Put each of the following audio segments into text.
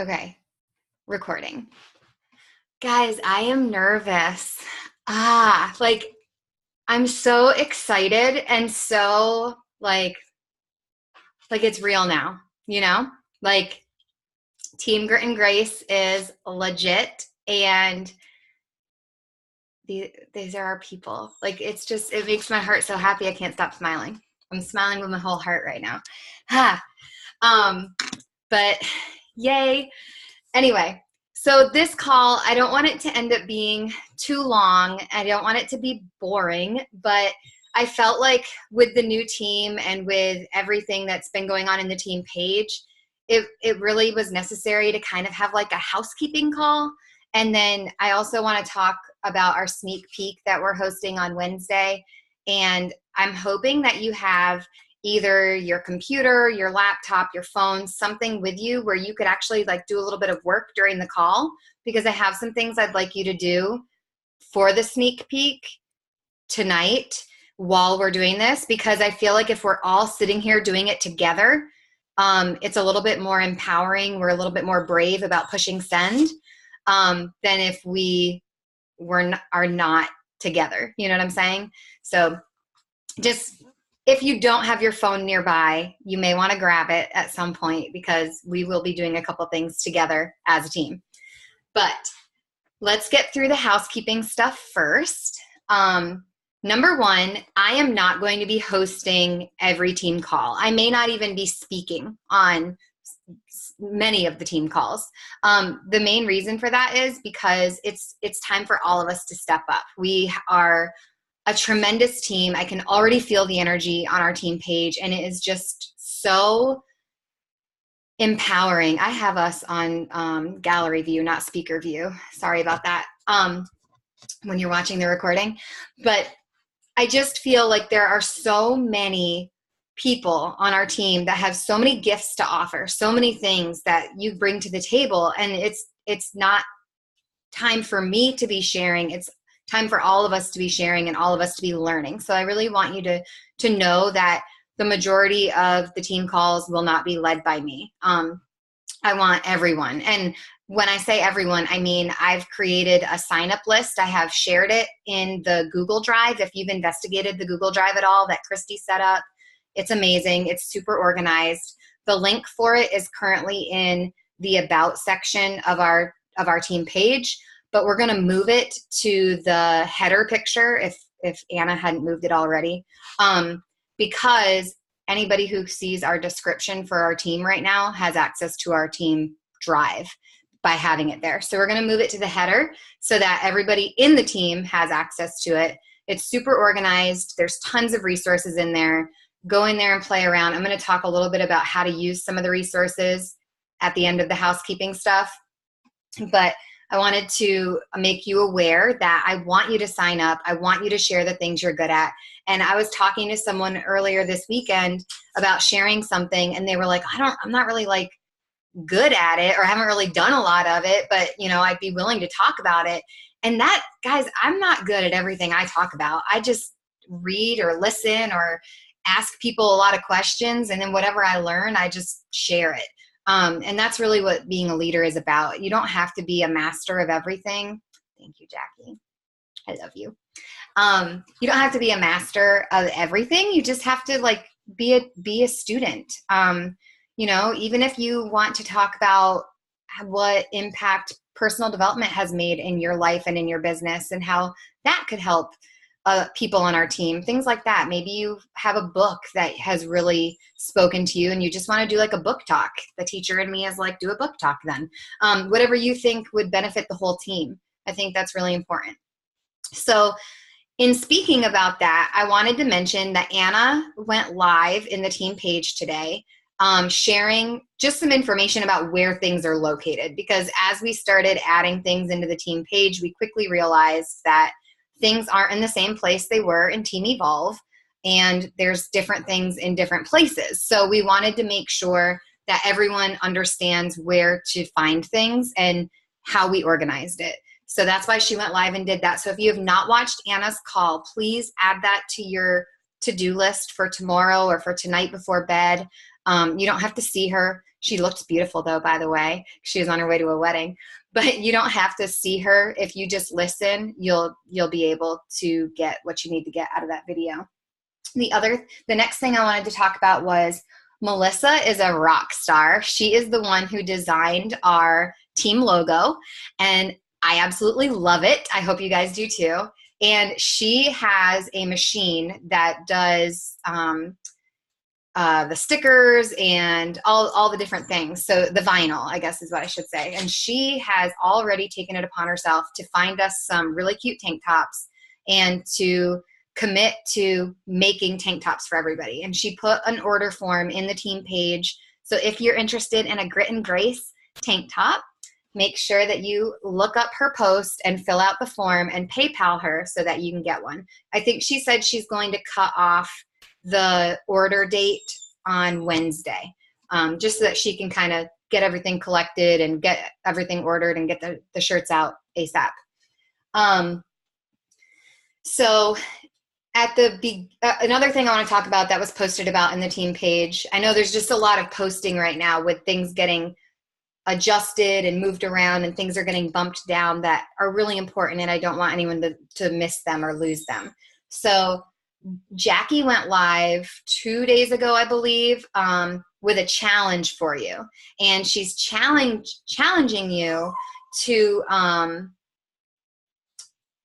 Okay, recording. Guys, I am nervous. Like I'm so excited and so like it's real now, you know? Like Team Grit and Grace is legit and these are our people. Like it makes my heart so happy I can't stop smiling. I'm smiling with my whole heart right now. Ha. Um, but yay. Anyway, so this call, I don't want it to end up being too long. I don't want it to be boring, but I felt like with the new team and with everything that's been going on in the team page, it really was necessary to kind of have like a housekeeping call. And then I also want to talk about our sneak peek that we're hosting on Wednesday. And I'm hoping that you have either your computer, your laptop, your phone, something with you where you could actually like do a little bit of work during the call, because I have some things I'd like you to do for the sneak peek tonight while we're doing this, because I feel like if we're all sitting here doing it together, it's a little bit more empowering. We're a little bit more brave about pushing send than if are not together. You know what I'm saying? So just if you don't have your phone nearby, you may want to grab it at some point because we will be doing a couple things together as a team. But let's get through the housekeeping stuff first. Number one, I am not going to be hosting every team call. I may not even be speaking on many of the team calls. The main reason for that is because it's time for all of us to step up. We are a tremendous team. I can already feel the energy on our team page, and it is just so empowering. I have us on gallery view, not speaker view. Sorry about that when you're watching the recording. But I just feel like there are so many people on our team that have so many gifts to offer, so many things that you bring to the table. And it's not time for me to be sharing. It's time for all of us to be sharing and all of us to be learning. So I really want you to know that the majority of the team calls will not be led by me. I want everyone. And when I say everyone, I mean I've created a sign-up list. I have shared it in the Google Drive. If you've investigated the Google Drive at all that Christy set up, it's amazing. It's super organized. The link for it is currently in the About section of our team page, but we're going to move it to the header picture if Anna hadn't moved it already, because anybody who sees our description for our team right now has access to our team drive by having it there. So we're going to move it to the header so that everybody in the team has access to it. It's super organized. There's tons of resources in there. Go in there and play around. I'm going to talk a little bit about how to use some of the resources at the end of the housekeeping stuff. But I wanted to make you aware that I want you to sign up. I want you to share the things you're good at. And I was talking to someone earlier this weekend about sharing something, and they were like, I'm not really like good at it, or I haven't really done a lot of it, but I'd be willing to talk about it. And that, guys, I'm not good at everything I talk about. I just read or listen or ask people a lot of questions, and then whatever I learn, I just share it. And that's really what being a leader is about. You don't have to be a master of everything. Thank you, Jackie. I love you. You don't have to be a master of everything. You just have to be a student. Even if you want to talk about what impact personal development has made in your life and in your business and how that could help people on our team, things like that. Maybe you have a book that has really spoken to you and you just want to do like a book talk. The teacher in me is like, do a book talk then. Whatever you think would benefit the whole team. I think that's really important. So in speaking about that, I wanted to mention that Anna went live in the team page today, sharing just some information about where things are located. Because as we started adding things into the team page, we quickly realized that things aren't in the same place they were in Team Evolve, and there's different things in different places. So we wanted to make sure that everyone understands where to find things and how we organized it. So that's why she went live and did that. So if you have not watched Anna's call, please add that to your to-do list for tomorrow or for tonight before bed. You don't have to see her. She looked beautiful though, by the way. She was on her way to a wedding, but you don't have to see her. If you just listen, you'll be able to get what you need to get out of that video. The next thing I wanted to talk about was Melissa is a rock star. She is the one who designed our team logo, and I absolutely love it. I hope you guys do too. And she has a machine that does the stickers and all the different things. So the vinyl, I guess is what I should say. And she has already taken it upon herself to find us some really cute tank tops and to commit to making tank tops for everybody. And she put an order form in the team page. So if you're interested in a Grit and Grace tank top, make sure that you look up her post and fill out the form and PayPal her so that you can get one. I think she said she's going to cut off the order date on Wednesday, just so that she can kind of get everything collected and get everything ordered and get the shirts out ASAP. So at another thing I want to talk about that was posted about in the team page, I know there's just a lot of posting right now with things getting adjusted and moved around and things are getting bumped down that are really important, and I don't want anyone to miss them or lose them. So Jackie went live 2 days ago, I believe, with a challenge for you. And she's challenging you to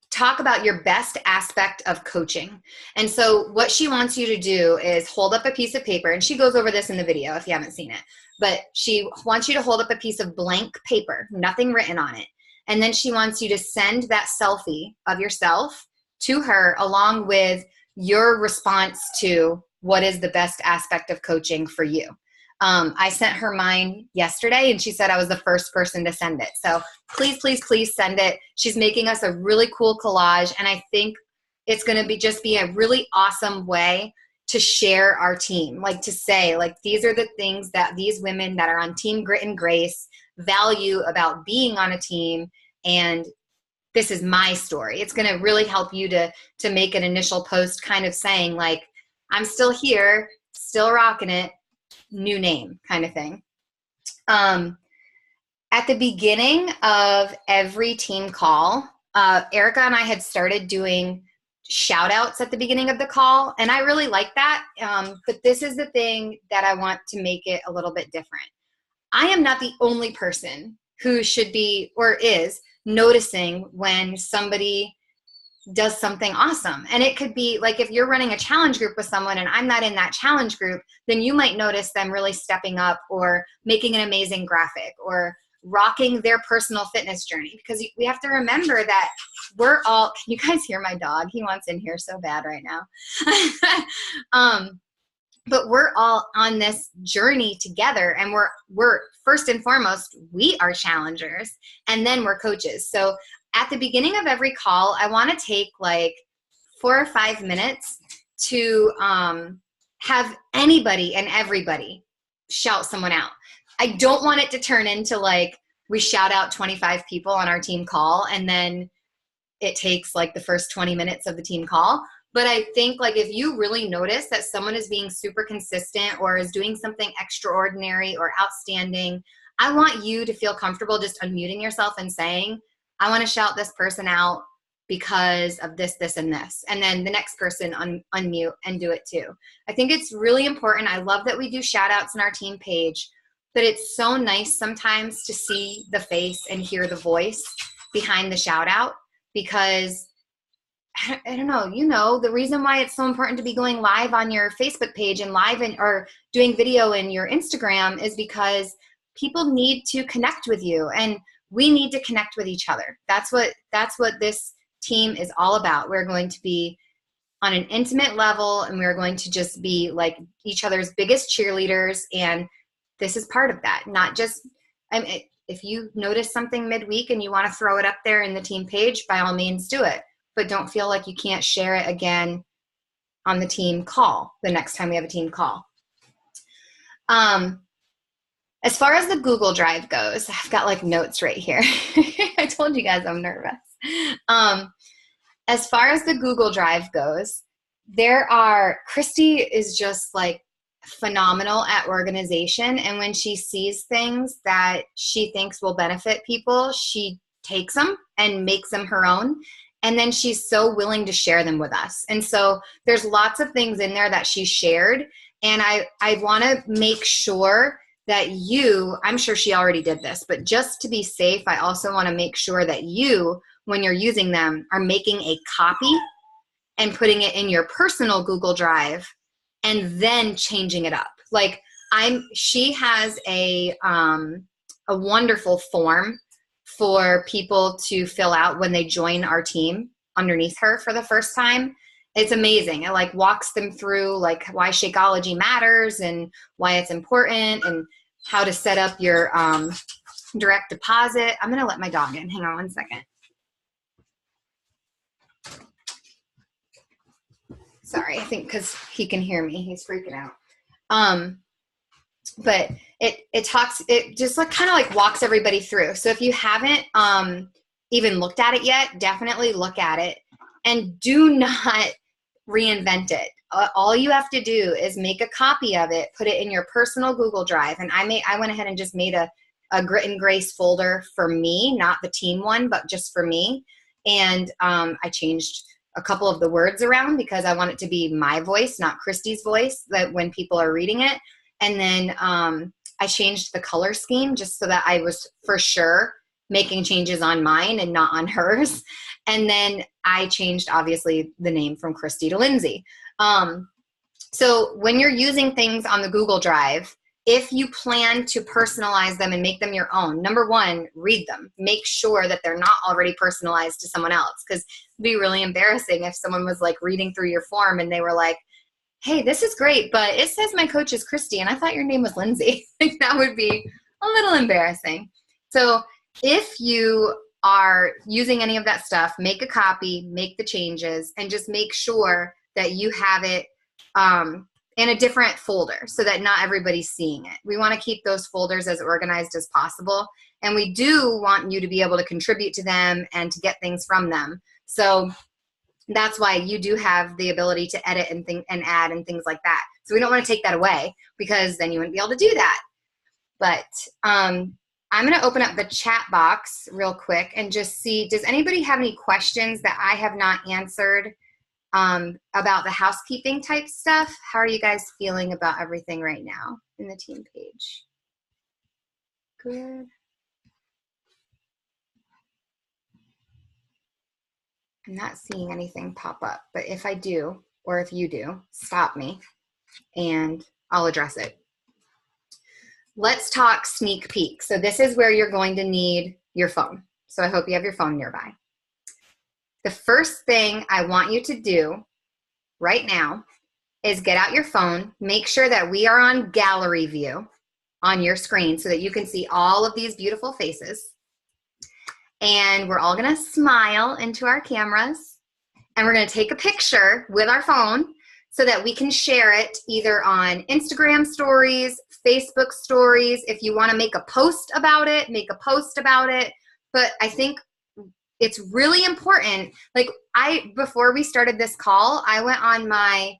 talk about your best aspect of coaching. And so what she wants you to do is hold up a piece of paper, and she goes over this in the video if you haven't seen it, but she wants you to hold up a piece of blank paper, nothing written on it. And then she wants you to send that selfie of yourself to her along with your response to what is the best aspect of coaching for you. I sent her mine yesterday, and she said I was the first person to send it. So please, please, please send it. She's making us a really cool collage, and I think it's going to be a really awesome way to share our team, like to say, like, these are the things that these women that are on Team Grit and Grace value about being on a team, and this is my story. It's going to really help you to make an initial post kind of saying, like, I'm still here, still rocking it, new name kind of thing. At the beginning of every team call, Erica and I had started doing shout outs at the beginning of the call, and I really like that. But this is the thing that I want to make it a little bit different. I am not the only person who should be or is noticing when somebody does something awesome. And it could be like, if you're running a challenge group with someone and I'm not in that challenge group, then you might notice them really stepping up or making an amazing graphic or rocking their personal fitness journey. Because we have to remember that we're all, can you guys hear my dog? He wants in here so bad right now. But we're all on this journey together, and we're first and foremost, we are challengers, and then we're coaches. So at the beginning of every call, I want to take like 4 or 5 minutes to have anybody and everybody shout someone out. I don't want it to turn into like we shout out 25 people on our team call, and then it takes like the first 20 minutes of the team call. But I think, like, if you really notice that someone is being super consistent or is doing something extraordinary or outstanding, I want you to feel comfortable just unmuting yourself and saying, I want to shout this person out because of this, this, and this. And then the next person unmute and do it too. I think it's really important. I love that we do shout outs in our team page, but it's so nice sometimes to see the face and hear the voice behind the shout out, because I don't know, the reason why it's so important to be going live on your Facebook page and live or doing video in your Instagram is because people need to connect with you, and we need to connect with each other. That's what this team is all about. We're going to be on an intimate level, and we're going to just be like each other's biggest cheerleaders. And this is part of that. Not just, if you notice something midweek and you want to throw it up there in the team page, by all means do it. But don't feel like you can't share it again on the team call the next time we have a team call. As far as the Google Drive goes, I've got like notes right here. I told you guys I'm nervous. As far as the Google Drive goes, Christy is just like phenomenal at organization. And when she sees things that she thinks will benefit people, she takes them and makes them her own. And then she's so willing to share them with us. And so there's lots of things in there that she shared. And I want to make sure that I'm sure she already did this, but just to be safe, I also want to make sure that you, when you're using them, are making a copy and putting it in your personal Google Drive and then changing it up. Like she has a wonderful form for people to fill out when they join our team underneath her for the first time. It's amazing. It like walks them through like why Shakeology matters and why it's important and how to set up your direct deposit. I'm going to let my dog in. Hang on one second. Sorry, I think because he can hear me, he's freaking out. But it just like kind of like walks everybody through. So if you haven't even looked at it yet, definitely look at it and do not reinvent it. All you have to do is make a copy of it, put it in your personal Google Drive. And I went ahead and just made a Grit and Grace folder for me, not the team one, but just for me. And I changed a couple of the words around because I want it to be my voice, not Christy's voice, that when people are reading it. And then I changed the color scheme just so that I was for sure making changes on mine and not on hers. And then I changed, obviously, the name from Christy to Lindsay. So when you're using things on the Google Drive, if you plan to personalize them and make them your own, number one, read them. Make sure that they're not already personalized to someone else, because it'd be really embarrassing if someone was like reading through your form and they were like, hey, this is great, but it says my coach is Christy and I thought your name was Lindsay. That would be a little embarrassing. So if you are using any of that stuff, make a copy, make the changes, and just make sure that you have it in a different folder so that not everybody's seeing it. We want to keep those folders as organized as possible. And we do want you to be able to contribute to them and to get things from them. So that's why you do have the ability to edit and add and things like that. So we don't want to take that away because then you wouldn't be able to do that. But I'm going to open up the chat box real quick and just see, does anybody have any questions that I have not answered about the housekeeping type stuff? How are you guys feeling about everything right now in the team page? Good. I'm not seeing anything pop up, but if I do, or if you do, stop me and I'll address it. Let's talk sneak peek. So this is where you're going to need your phone. So I hope you have your phone nearby. The first thing I want you to do right now is get out your phone, make sure that we are on gallery view on your screen so that you can see all of these beautiful faces. And we're all gonna smile into our cameras and we're gonna take a picture with our phone so that we can share it either on Instagram stories, Facebook stories. If you wanna make a post about it, make a post about it. But I think it's really important. Like before we started this call, I went on my,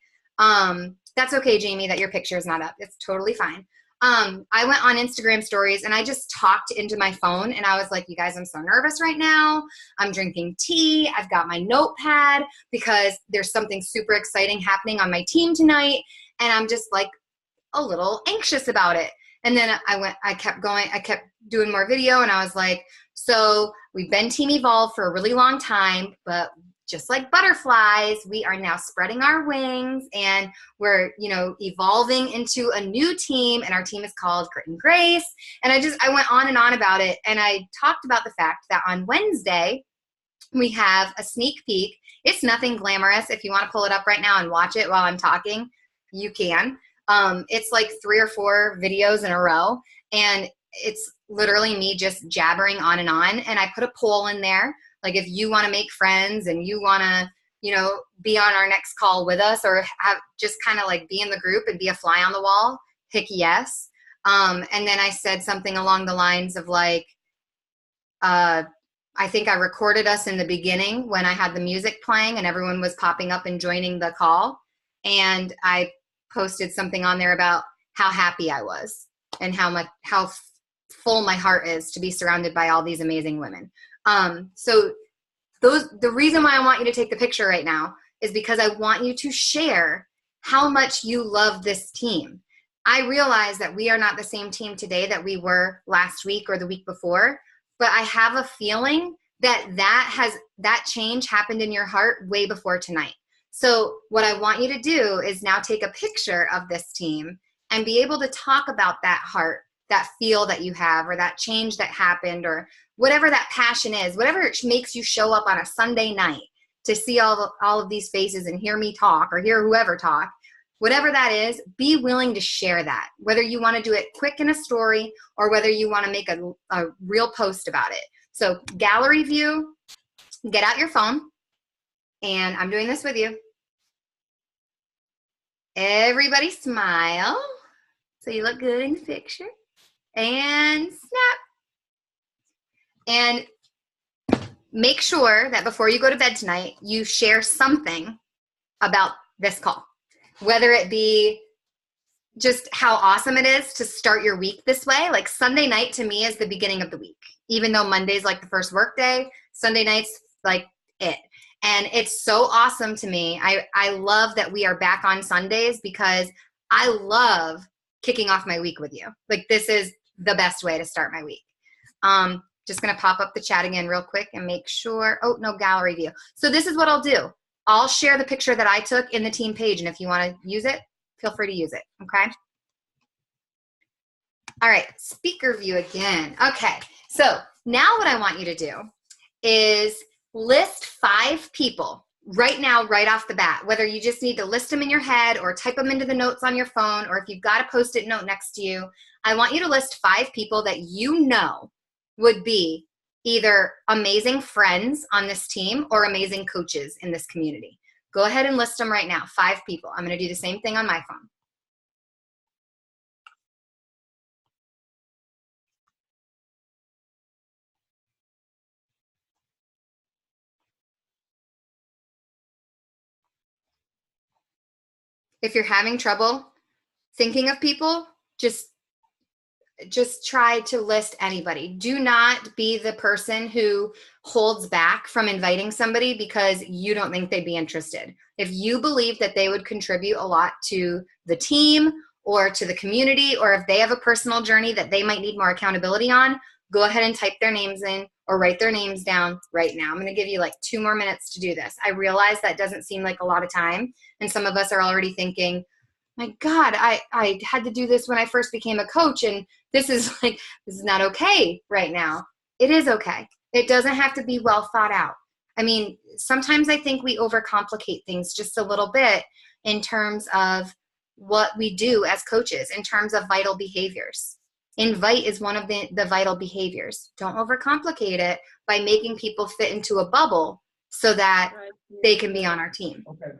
that's okay, Jamie, that your picture is not up. It's totally fine. I went on Instagram stories and I just talked into my phone and I was like, you guys, I'm so nervous right now. I'm drinking tea. I've got my notepad because there's something super exciting happening on my team tonight. And I'm just like a little anxious about it. And then I kept going, I kept doing more video and I was like, so we've been Team Evolve for a really long time, but just like butterflies, we are now spreading our wings and we're, evolving into a new team, and our team is called Grit and Grace. And I went on and on about it. And I talked about the fact that on Wednesday, we have a sneak peek. It's nothing glamorous. If you want to pull it up right now and watch it while I'm talking, you can. It's like 3 or 4 videos in a row. And it's literally me just jabbering on. And I put a poll in there. Like if you want to make friends and you want to, be on our next call with us or have just kind of like be in the group and be a fly on the wall, pick yes. And then I said something along the lines of like, I think I recorded us in the beginning when I had the music playing and everyone was popping up and joining the call. And I posted something on there about how happy I was and how full my heart is to be surrounded by all these amazing women. So the reason why I want you to take the picture right now is because I want you to share how much you love this team. I realize that we are not the same team today that we were last week or the week before, but I have a feeling that change happened in your heart way before tonight. So what I want you to do is now take a picture of this team and be able to talk about that heart, that feel that you have, or that change that happened, or whatever that passion is, whatever makes you show up on a Sunday night to see all of these faces and hear me talk or hear whoever talk. Whatever that is, be willing to share that, whether you want to do it quick in a story or whether you want to make a real post about it. So gallery view, get out your phone, and I'm doing this with you. Everybody smile so you look good in the picture. And snap. And make sure that before you go to bed tonight, you share something about this call. Whether it be just how awesome it is to start your week this way. Like Sunday night to me is the beginning of the week. Even though Monday's like the first work day, Sunday night's like it. And it's so awesome to me. I love that we are back on Sundays because I love kicking off my week with you. Like this is the best way to start my week. Just going to pop up the chat again real quick and make sure. Oh, no gallery view. So this is what I'll do. I'll share the picture that I took in the team page. And if you want to use it, feel free to use it. Okay. All right. Speaker view again. Okay. So now what I want you to do is list 5 people right now, right off the bat, whether you just need to list them in your head or type them into the notes on your phone, or if you've got a Post-it note next to you, I want you to list 5 people that you know would be either amazing friends on this team or amazing coaches in this community. Go ahead and list them right now, 5 people. I'm going to do the same thing on my phone. If you're having trouble thinking of people, just try to list anybody. Do not be the person who holds back from inviting somebody because you don't think they'd be interested. If you believe that they would contribute a lot to the team or to the community, or if they have a personal journey that they might need more accountability on, go ahead and type their names in or write their names down right now. I'm going to give you like 2 more minutes to do this. I realize that doesn't seem like a lot of time, and some of us are already thinking, my God, I had to do this when I first became a coach, and this is not okay right now. It is okay. It doesn't have to be well thought out. I mean, sometimes I think we overcomplicate things just a little bit in terms of what we do as coaches, in terms of vital behaviors. Invite is one of the vital behaviors. Don't overcomplicate it by making people fit into a bubble so that they can be on our team. Okay.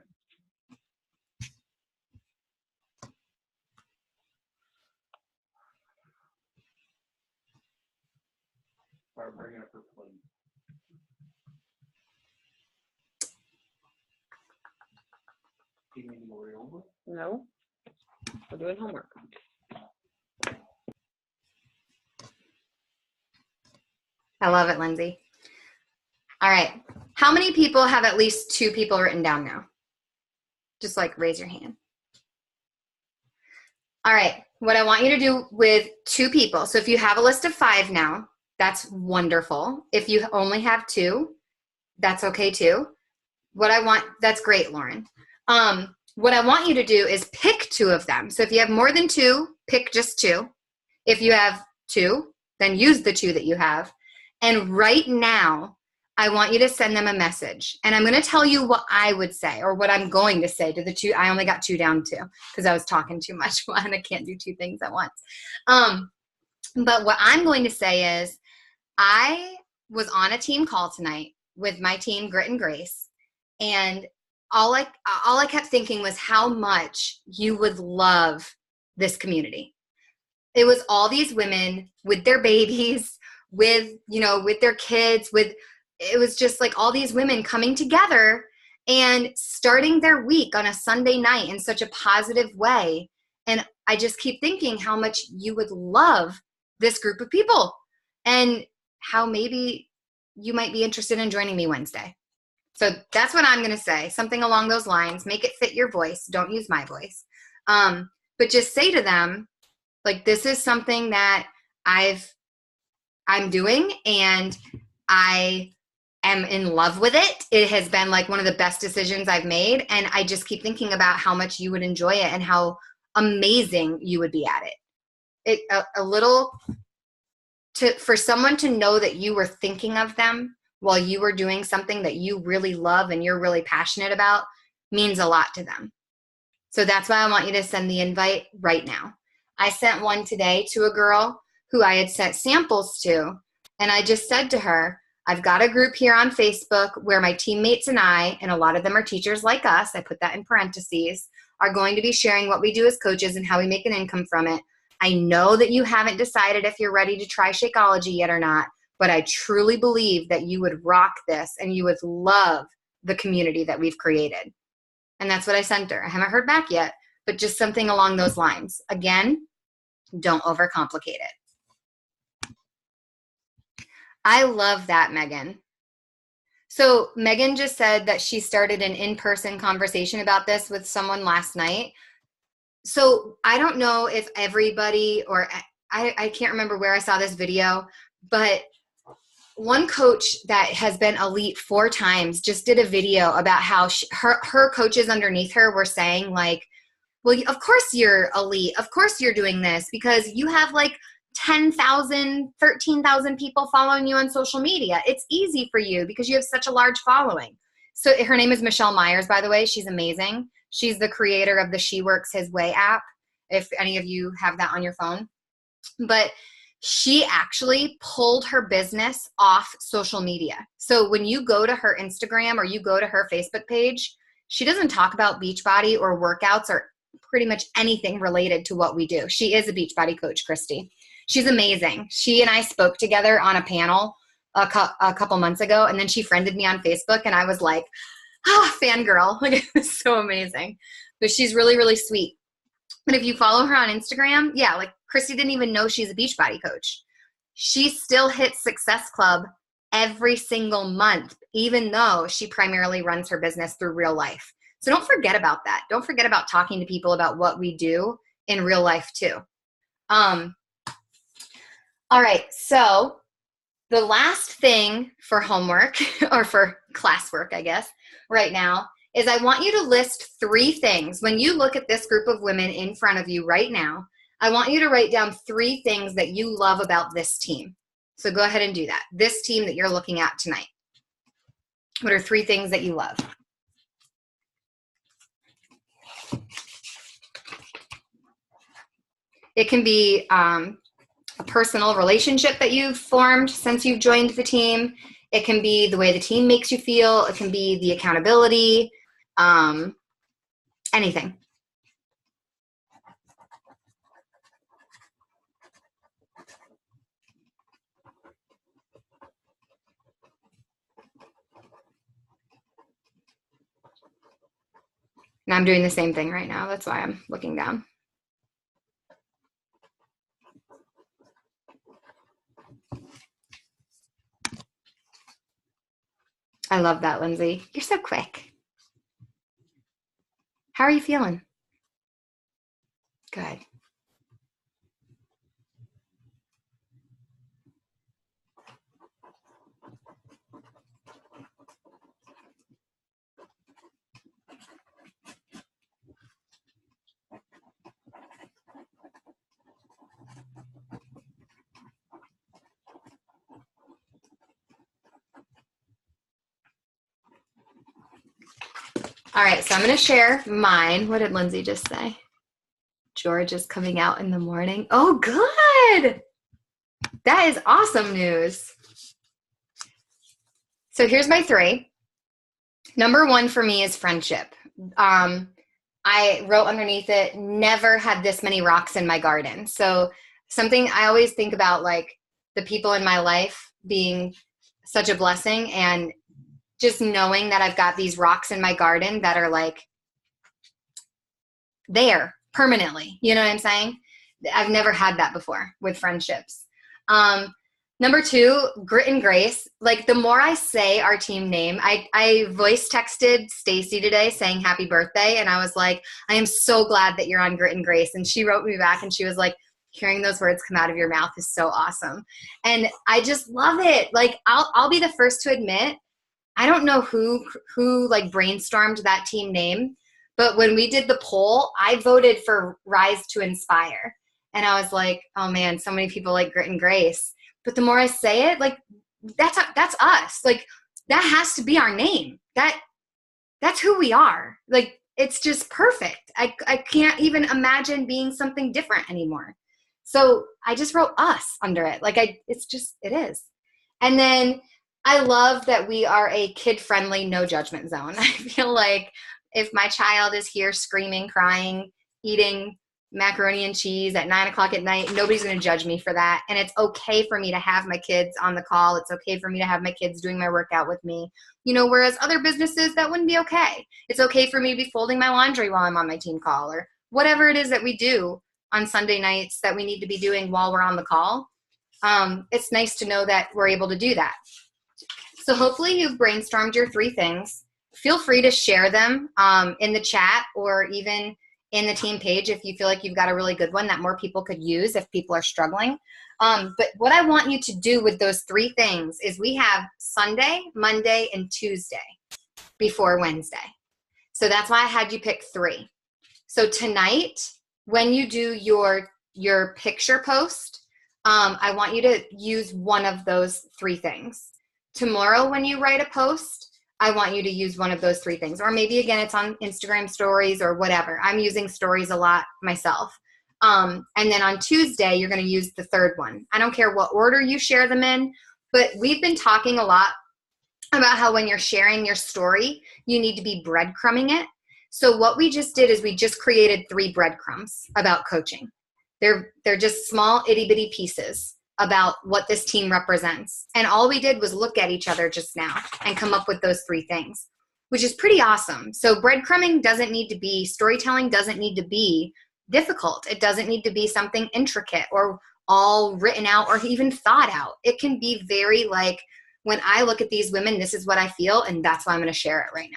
Bringing up her plate. Do you need to worry over? No, we're doing homework. I love it, Lindsay. All right. How many people have at least 2 people written down now? Just like raise your hand. All right. What I want you to do with 2 people. So if you have a list of 5 now, that's wonderful. If you only have 2, that's okay too. That's great, Lauren. What I want you to do is pick 2 of them. So if you have more than 2, pick just 2. If you have 2, then use the 2 that you have. And right now, I want you to send them a message. And I'm going to tell you what I would say, or what I'm going to say to the 2. I only got 2 down too because I was talking too much and I can't do 2 things at once. But what I'm going to say is, I was on a team call tonight with my team, Grit and Grace, and all I kept thinking was how much you would love this community. It was all these women with their babies, with their kids, it was just like all these women coming together and starting their week on a Sunday night in such a positive way. And I just keep thinking how much you would love this group of people and how maybe you might be interested in joining me Wednesday. So that's what I'm going to say. Something along those lines. Make it fit your voice. Don't use my voice. But just say to them, like, this is something that I'm doing and I am in love with it. It has been like one of the best decisions I've made. And I just keep thinking about how much you would enjoy it and how amazing you would be at it. For someone to know that you were thinking of them while you were doing something that you really love and you're really passionate about means a lot to them. So that's why I want you to send the invite right now. I sent one today to a girl who I had sent samples to, and I just said to her, I've got a group here on Facebook where my teammates and I, and a lot of them are teachers like us, I put that in parentheses, are going to be sharing what we do as coaches and how we make an income from it. I know that you haven't decided if you're ready to try Shakeology yet or not, but I truly believe that you would rock this and you would love the community that we've created. And that's what I sent her. I haven't heard back yet, but just something along those lines. Again, don't overcomplicate it. I love that, Megan. So Megan just said that she started an in-person conversation about this with someone last night. So I don't know if everybody, or I can't remember where I saw this video, but one coach that has been elite 4 times just did a video about how her coaches underneath her were saying, like, well, of course you're elite. Of course you're doing this because you have like 10,000, 13,000 people following you on social media. It's easy for you because you have such a large following. So her name is Michelle Myers, by the way. She's amazing. She's the creator of the She Works His Way app, if any of you have that on your phone. But she actually pulled her business off social media. So when you go to her Instagram or you go to her Facebook page, she doesn't talk about Beachbody or workouts or pretty much anything related to what we do. She is a Beachbody coach, Christy. She's amazing. She and I spoke together on a panel a couple months ago, and then she friended me on Facebook, and I was like, fangirl. Like, it was so amazing. But she's really, really sweet. But if you follow her on Instagram, yeah, like Christy didn't even know she's a Beachbody coach. She still hits Success Club every single month, even though she primarily runs her business through real life. So don't forget about that. Don't forget about talking to people about what we do in real life too. All right, so the last thing for homework, or for classwork, I guess, right now, is I want you to list 3 things. When you look at this group of women in front of you right now, I want you to write down 3 things that you love about this team. So go ahead and do that. This team that you're looking at tonight. What are 3 things that you love? It can be a personal relationship that you've formed since you've joined the team. It can be the way the team makes you feel. It can be the accountability, anything. And I'm doing the same thing right now. That's why I'm looking down. I love that, Lindsay. You're so quick. How are you feeling? Good. All right, so I'm going to share mine. What did Lindsay just say? George is coming out in the morning. Oh, good. That is awesome news. So here's my 3. Number 1 for me is friendship. I wrote underneath it, never had this many rocks in my garden. So something I always think about, like the people in my life being such a blessing, and just knowing that I've got these rocks in my garden that are like there permanently. You know what I'm saying? I've never had that before with friendships. Number 2, grit and grace. Like the more I say our team name, I voice texted Stacy today saying happy birthday. And I was like, I am so glad that you're on Grit and Grace. And she wrote me back and she was like, hearing those words come out of your mouth is so awesome. And I just love it. Like I'll be the first to admit, I don't know who like brainstormed that team name, but when we did the poll, I voted for Rise to Inspire. And I was like, oh man, so many people like Grit and Grace. But the more I say it, like that's us. Like that has to be our name. That's who we are. Like it's just perfect. I can't even imagine being something different anymore. So I just wrote us under it. Like it is. And then I love that we are a kid-friendly, no judgment zone. I feel like if my child is here screaming, crying, eating macaroni and cheese at 9:00 at night, nobody's going to judge me for that. And it's okay for me to have my kids on the call. It's okay for me to have my kids doing my workout with me. You know, whereas other businesses, that wouldn't be okay. It's okay for me to be folding my laundry while I'm on my team call or whatever it is that we do on Sunday nights that we need to be doing while we're on the call. It's nice to know that we're able to do that. So hopefully you've brainstormed your 3 things. Feel free to share them in the chat or even in the team page if you feel like you've got a really good one that more people could use if people are struggling. But what I want you to do with those 3 things is we have Sunday, Monday, and Tuesday before Wednesday. So that's why I had you pick 3. So tonight, when you do your picture post, I want you to use one of those 3 things. Tomorrow, when you write a post, I want you to use one of those 3 things. Or maybe, again, it's on Instagram stories or whatever. I'm using stories a lot myself. And then on Tuesday, you're going to use the 3rd one. I don't care what order you share them in, but we've been talking a lot about how when you're sharing your story, you need to be breadcrumbing it. So what we just did is we just created 3 breadcrumbs about coaching. They're just small itty bitty pieces about what this team represents. And all we did was look at each other just now and come up with those 3 things, which is pretty awesome. So breadcrumbing doesn't need to be, storytelling doesn't need to be difficult. It doesn't need to be something intricate or all written out or even thought out. It can be very like, when I look at these women, this is what I feel, and that's why I'm going to share it right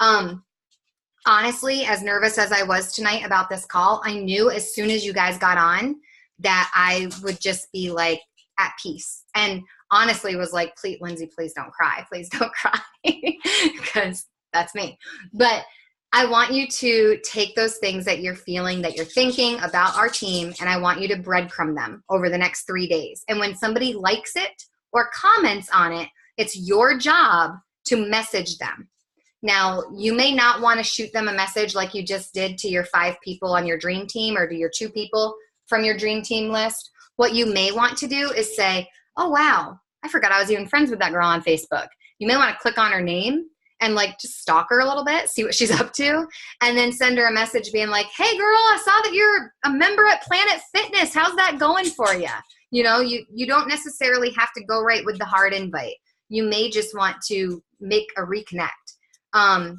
now. Honestly, as nervous as I was tonight about this call, I knew as soon as you guys got on that I would just be like at peace. And honestly was like, please, Lindsay, please don't cry. Please don't cry. Because that's me. But I want you to take those things that you're feeling, that you're thinking about our team, and I want you to breadcrumb them over the next 3 days. And when somebody likes it or comments on it, it's your job to message them. Now, you may not want to shoot them a message like you just did to your 5 people on your dream team or to your 2 people from your dream team list. What you may want to do is say, oh, wow, I forgot I was even friends with that girl on Facebook. You may want to click on her name and like just stalk her a little bit, see what she's up to, and then send her a message being like, hey, girl, I saw that you're a member at Planet Fitness. How's that going for you? You know, you don't necessarily have to go right with the hard invite. You may just want to make a reconnect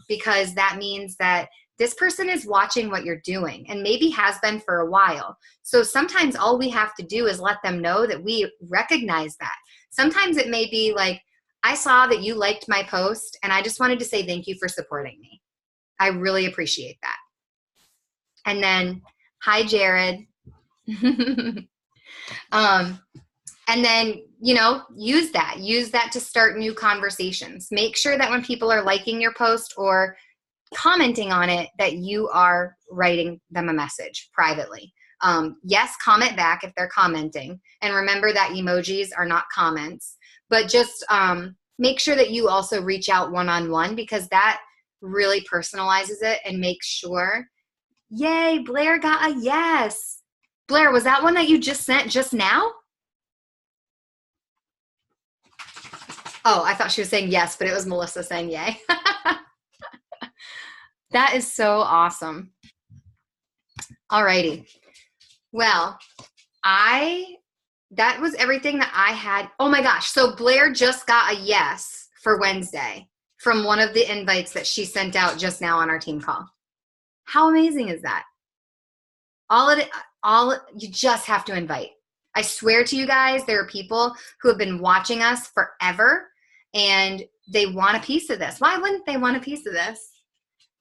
because that means that this person is watching what you're doing and maybe has been for a while. So sometimes all we have to do is let them know that we recognize that. Sometimes it may be like, I saw that you liked my post and I just wanted to say thank you for supporting me. I really appreciate that. And then, hi, Jared. And then, you know, use that to start new conversations. Make sure that when people are liking your post or commenting on it, that you are writing them a message privately. Yes, comment back if they're commenting. And remember that emojis are not comments, but just make sure that you also reach out one-on-one because that really personalizes it and makes sure. Yay, Blair got a yes. Blair, was that one that you just sent just now? Oh, I thought she was saying yes, but it was Melissa saying yay. That is so awesome. Alrighty. Well, that was everything that I had. Oh my gosh. So Blair just got a yes for Wednesday from one of the invites that she sent out just now on our team call. How amazing is that? You just have to invite. I swear to you guys, there are people who have been watching us forever and they want a piece of this. Why wouldn't they want a piece of this?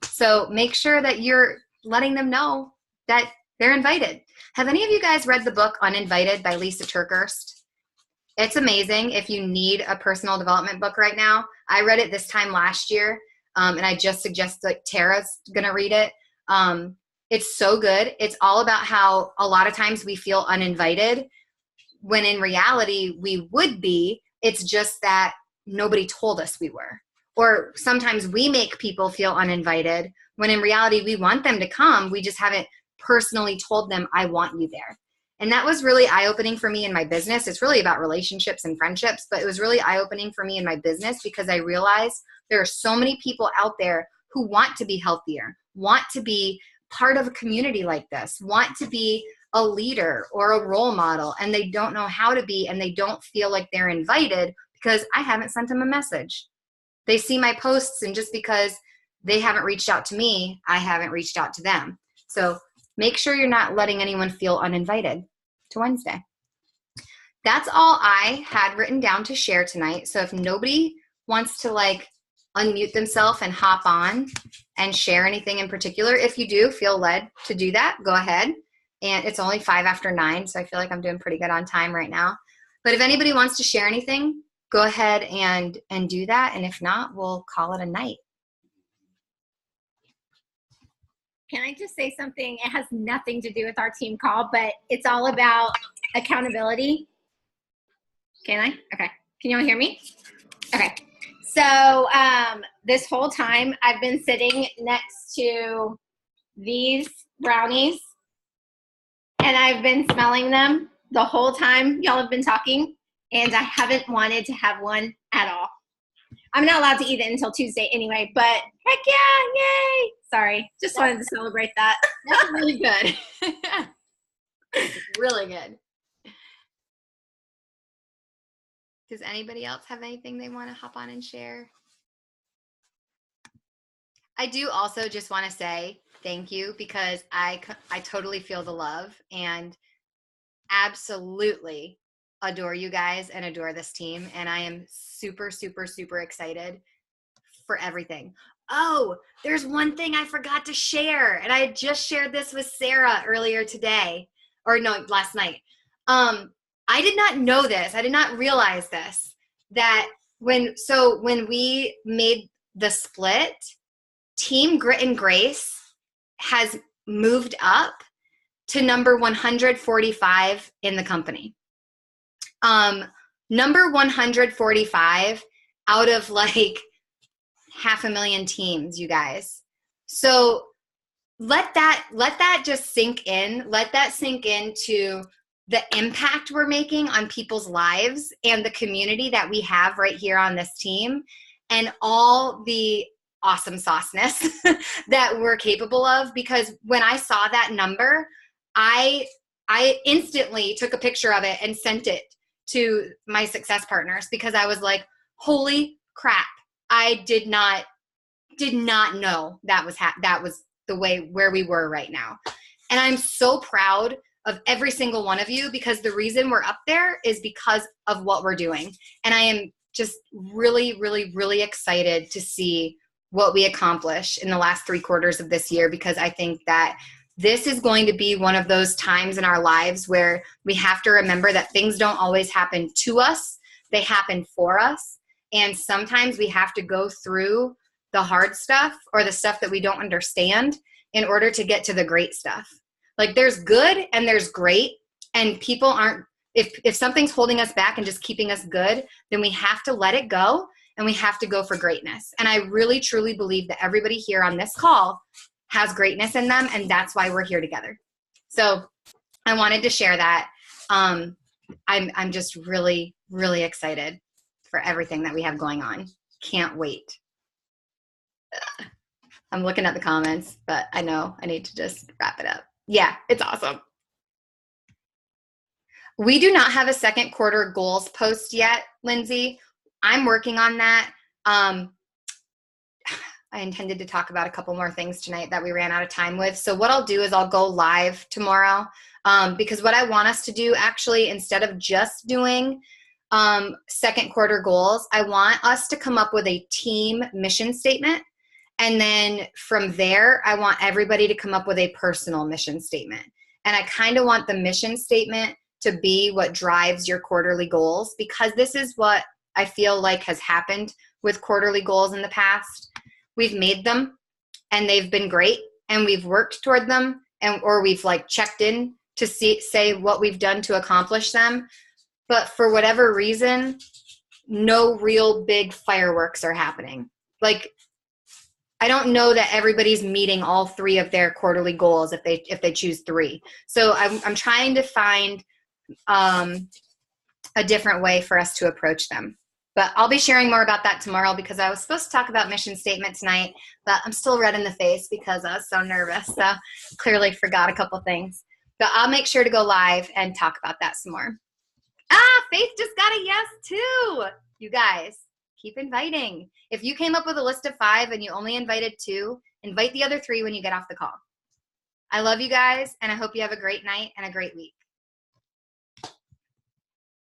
So make sure that you're letting them know that they're invited. Have any of you guys read the book Uninvited by Lisa TerKeurst? It's amazing if you need a personal development book right now. I read it this time last year, and I just suggest like Tara's going to read it. It's so good. It's all about how a lot of times we feel uninvited when in reality we would be. It's just that nobody told us we were. Or sometimes we make people feel uninvited when in reality we want them to come. We just haven't personally told them, I want you there. And that was really eye-opening for me in my business. It's really about relationships and friendships, but it was really eye-opening for me in my business because I realized there are so many people out there who want to be healthier, want to be part of a community like this, want to be a leader or a role model, and they don't know how to be, and they don't feel like they're invited because I haven't sent them a message. They see my posts, and just because they haven't reached out to me, I haven't reached out to them. So make sure you're not letting anyone feel uninvited to Wednesday. That's all I had written down to share tonight. So if nobody wants to like unmute themselves and hop on and share anything in particular, if you do feel led to do that, go ahead. And it's only 9:05, so I feel like I'm doing pretty good on time right now. But if anybody wants to share anything, go ahead and do that. And if not, we'll call it a night. Can I just say something? It has nothing to do with our team call, but it's all about accountability. Can I? Okay. Can you all hear me? Okay. So this whole time I've been sitting next to these brownies and I've been smelling them the whole time y'all have been talking, and I haven't wanted to have one at all. I'm not allowed to eat it until Tuesday anyway, but heck yeah, yay. Sorry, just wanted to celebrate that. That's really good. Really good. Does anybody else have anything they want to hop on and share? I do also just want to say thank you because I totally feel the love and absolutely adore you guys and adore this team. And I am super, super, super excited for everything. Oh, there's one thing I forgot to share. And I had just shared this with Sarah earlier today, or no, last night. I did not know this. I did not realize this, that when we made the split, Team Grit and Grace has moved up to number 145 in the company. Number 145 out of like 500,000 teams, you guys. So let that just sink in. Let that sink into the impact we're making on people's lives and the community that we have right here on this team, and all the awesome sauceness that we're capable of. Because when I saw that number, I instantly took a picture of it and sent it to my success partners because I was like, holy crap. I did not know that was the way where we were right now. And I'm so proud of every single one of you because the reason we're up there is because of what we're doing. And I am just really, really, really excited to see what we accomplish in the last 3 quarters of this year, because I think that this is going to be one of those times in our lives where we have to remember that things don't always happen to us. They happen for us. And sometimes we have to go through the hard stuff or the stuff that we don't understand in order to get to the great stuff. Like there's good and there's great, and people aren't, if something's holding us back and just keeping us good, then we have to let it go and we have to go for greatness. And I really, truly believe that everybody here on this call has greatness in them, and that's why we're here together. So I wanted to share that. I'm just really, really excited for everything that we have going on. Can't wait. I'm looking at the comments, but I know I need to just wrap it up. Yeah, it's awesome. We do not have a second quarter goals post yet, Lindsay. I'm working on that. I intended to talk about a couple more things tonight that we ran out of time with. So what I'll do is I'll go live tomorrow because what I want us to do actually, instead of just doing second quarter goals, I want us to come up with a team mission statement. And then from there, I want everybody to come up with a personal mission statement. And I kind of want the mission statement to be what drives your quarterly goals, because this is what I feel like has happened with quarterly goals in the past. We've made them and they've been great and we've worked toward them, and or we've like checked in to say what we've done to accomplish them. But for whatever reason, no real big fireworks are happening. Like, I don't know that everybody's meeting all 3 of their quarterly goals if they choose 3. So I'm trying to find a different way for us to approach them. But I'll be sharing more about that tomorrow, because I was supposed to talk about mission statement tonight, but I'm still red in the face because I was so nervous. So clearly forgot a couple things. But I'll make sure to go live and talk about that some more. Faith just got a yes too. You guys, keep inviting. If you came up with a list of 5 and you only invited 2, invite the other 3 when you get off the call. I love you guys, and I hope you have a great night and a great week.